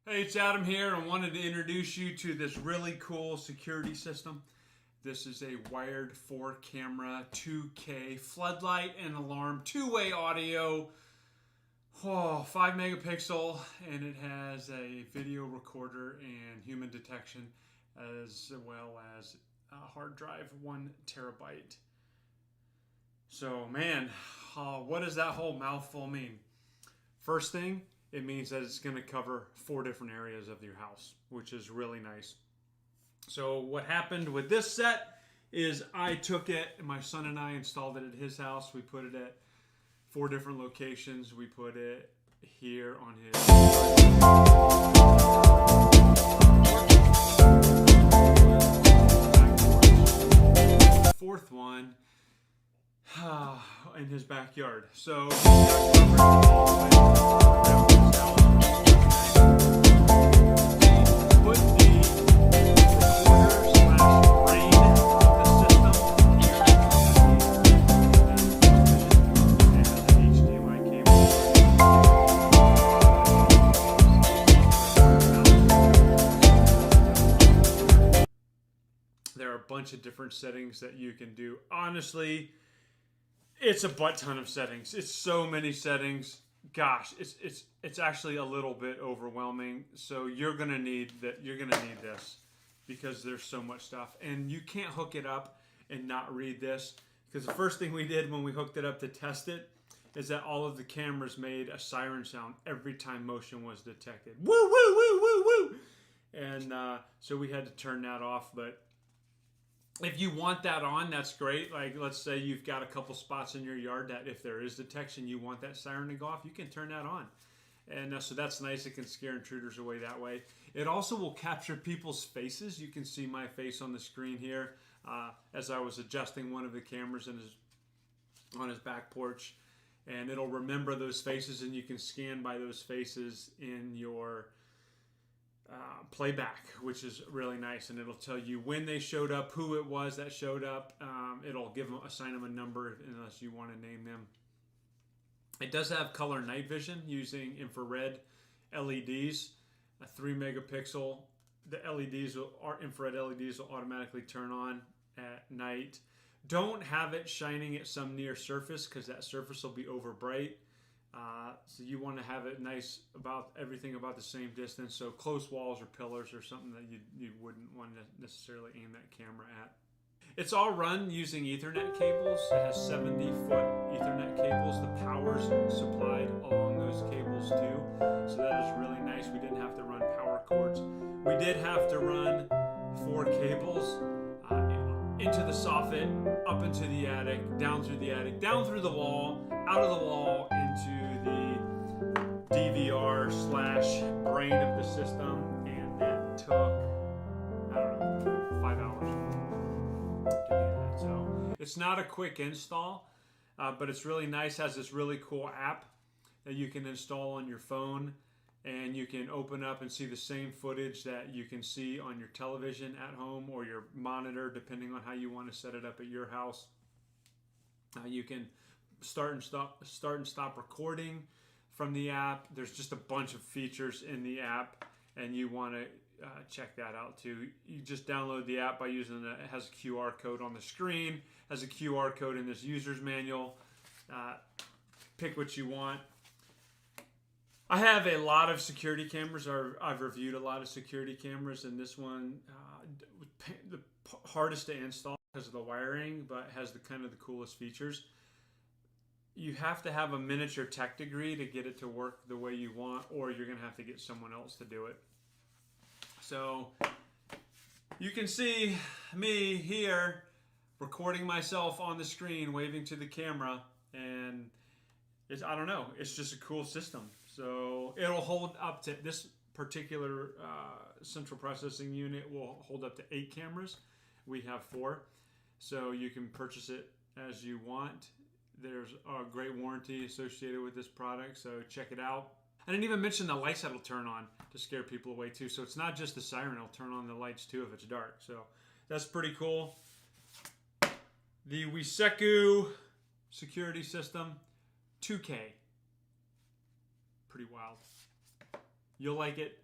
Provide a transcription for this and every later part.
Hey, it's Adam here, and wanted to introduce you to this really cool security system. This is a wired 4-camera, 2K floodlight and alarm, two-way audio, 5 megapixel, and it has a video recorder and human detection, as well as a hard drive, 1 terabyte. So, man, what does that whole mouthful mean? First thing, it means that it's going to cover 4 different areas of your house, which is really nice. So what happened with this set is I took it, my son and I installed it at his house. We put it at 4 different locations. We put it here on his fourth one in his backyard. So there are a bunch of different settings that you can do. Honestly, it's a butt ton of settings. It's so many settings. Gosh, it's actually a little bit overwhelming. So you're gonna need that. You're gonna need this because there's so much stuff, and you can't hook it up and not read this. Because the first thing we did when we hooked it up to test it is that all of the cameras made a siren sound every time motion was detected. Woo woo woo woo woo. And so we had to turn that off, but if you want that on, that's great. Like, let's say you've got a couple spots in your yard that if there is detection, you want that siren to go off, you can turn that on. And so that's nice. It can scare intruders away that way. It also will capture people's faces. You can see my face on the screen here as I was adjusting one of the cameras on his back porch. And it'll remember those faces, and you can scan by those faces in your playback, which is really nice, and it'll tell you when they showed up, who it was that showed up. It'll assign them a number unless you want to name them. It does have color night vision using infrared LEDs, a 3 megapixel. The infrared LEDs will automatically turn on at night. Don't have it shining at some near surface because that surface will be over bright. So you want to have it nice, about everything about the same distance. So close walls or pillars or something that you wouldn't want to necessarily aim that camera at. It's all run using Ethernet cables. It has 70-foot Ethernet cables. The power's supplied along those cables too. So that is really nice. We didn't have to run power cords. We did have to run 4 cables into the soffit, up into the attic, down through the attic, down through the wall, out of the wall, into the DVR/brain of the system, and that took, I don't know, 5 hours to do that. So it's not a quick install, but it's really nice. It has this really cool app that you can install on your phone, and you can open up and see the same footage that you can see on your television at home or your monitor, depending on how you want to set it up at your house. You can start and stop recording from the app. There's just a bunch of features in the app, and you want to check that out too. You just download the app by using it has a QR code on the screen, has a QR code in this user's manual. Pick what you want. I have a lot of security cameras. I've reviewed a lot of security cameras, and this one, the hardest to install because of the wiring, but has the kind of the coolest features. You have to have a miniature tech degree to get it to work the way you want, or you're going to have to get someone else to do it. So you can see me here recording myself on the screen, waving to the camera, and I don't know, it's just a cool system. So it'll hold up to, this particular central processing unit will hold up to 8 cameras. We have 4. So you can purchase it as you want. There's a great warranty associated with this product, so check it out. I didn't even mention the lights that'll turn on to scare people away too. So it's not just the siren, it'll turn on the lights too if it's dark. So that's pretty cool. The WESECUU security system, 2K. Pretty wild. You'll like it.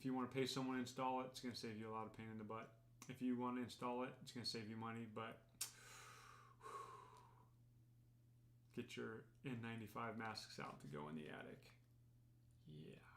If you want to pay someone to install it, it's going to save you a lot of pain in the butt. If you want to install it, it's going to save you money, but get your N95 masks out to go in the attic. Yeah.